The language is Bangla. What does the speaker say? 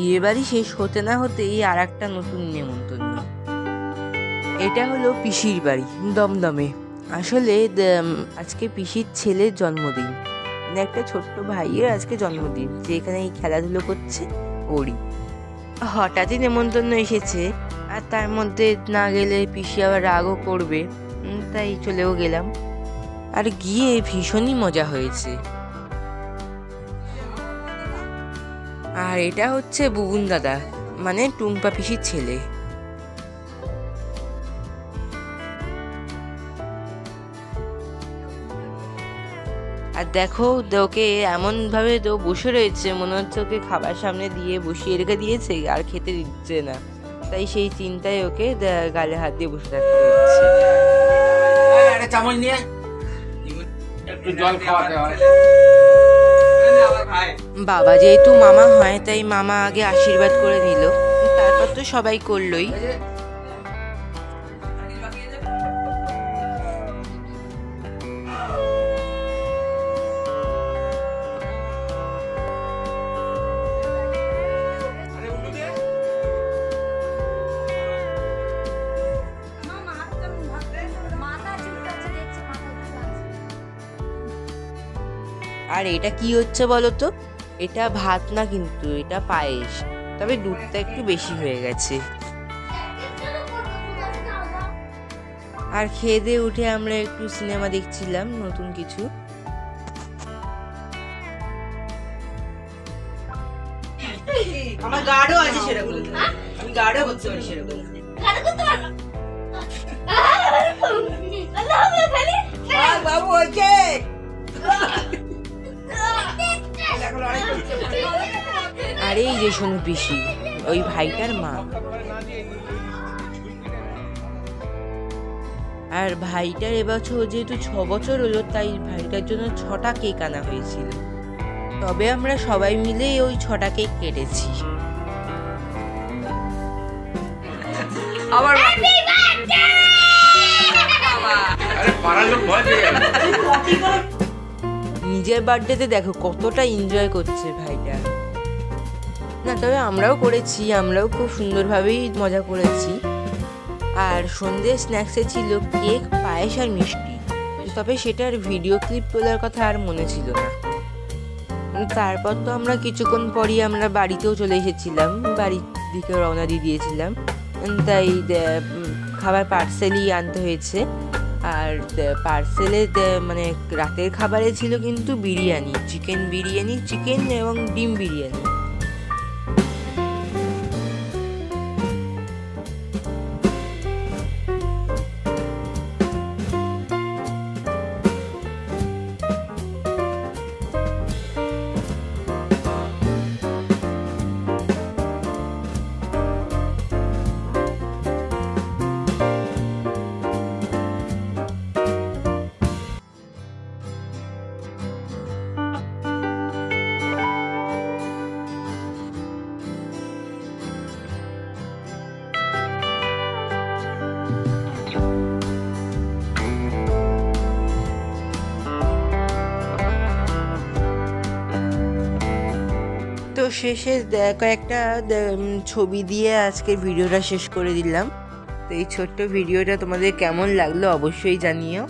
বিয়ে বাড়ি শেষ হতে না হতেই আর একটা নতুন নেমন্তন্ন। এটা হলো পিসির বাড়ি দমদমে। আসলে আজকে পিসির ছেলের জন্মদিন, মানে একটা ছোট্ট ভাইয়ের আজকে জন্মদিন, যে এখানে খেলাধুলো করছে ওরই। হঠাৎই নেমন্তন্ন এসেছে, আর তার মধ্যে না গেলে পিসি আবার রাগও করবে, তাই চলেও গেলাম। আর গিয়ে ভীষণই মজা হয়েছে। আর এটা হচ্ছে বুবুন দাদা, মানে টুম্পা পিসির ছেলে। আর দেখো ওকে এমন ভাবে তো বসে রয়েছে, মনে হচ্ছে ওকে খাবার সামনে দিয়ে বসিয়ে রেখে দিয়েছে আর খেতে দিচ্ছে না, তাই সেই চিন্তায় ওকে গালে হাত দিয়ে বসে থাকতে হচ্ছে। চামচ নিয়ে একটু জল খাওয়াতে হয়। বাবা যেহেতু মামা হয়, তাই মামা আগে আশীর্বাদ করে নিল, তারপর তো সবাই করলোই। আর এটা কি হচ্ছে বলো তো? এটা ভাত না, কিন্তু এটা পায়েস, তবে দুধটা একটু বেশি হয়ে গেছে। আর খেয়ে দিয়ে উঠে আমরা একটু সিনেমা দেখছিলাম নতুন কিছু। আমার গার্ডও আছে সেরকম, আমি গার্ডও করতে পারি সেরকম। বাবু ওকে আর এই যে সোনু পিসি, ওই ভাইটার মা। আর ভাইটার এবছর যেহেতু 6 বছর হলো, তাই ভাইটার জন্য 6টা কেক আনা হয়েছিল। তবে আমরা সবাই মিলে ওই 6টা কেক কেটেছি। আবার নিজের বার্থডেতে দেখো কতটা এনজয় করছে ভাইটা। না তবে আমরাও করেছি, আমরাও খুব সুন্দরভাবেই মজা করেছি। আর সন্ধ্যে স্ন্যাক্সে ছিল কেক, পায়েস আর মিষ্টি, তবে সেটার ভিডিও ক্লিপ তোলার কথা আর মনে ছিল না। তারপর তো আমরা কিছুক্ষণ পরই আমরা বাড়িতেও চলে এসেছিলাম, বাড়ির দিকে রওনা দিয়ে দিয়েছিলাম, তাই খাবার পার্সেলই আনতে হয়েছে। আর পার্সেলে মানে রাতের খাবারে ছিল কিন্তু বিরিয়ানি, চিকেন বিরিয়ানি, চিকেন এবং ডিম বিরিয়ানি। তো শেষে কয়েকটা ছবি দিয়ে আজকের ভিডিওটা শেষ করে দিলাম। তো এই ছোট্ট ভিডিওটা তোমাদের কেমন লাগলো অবশ্যই জানিও।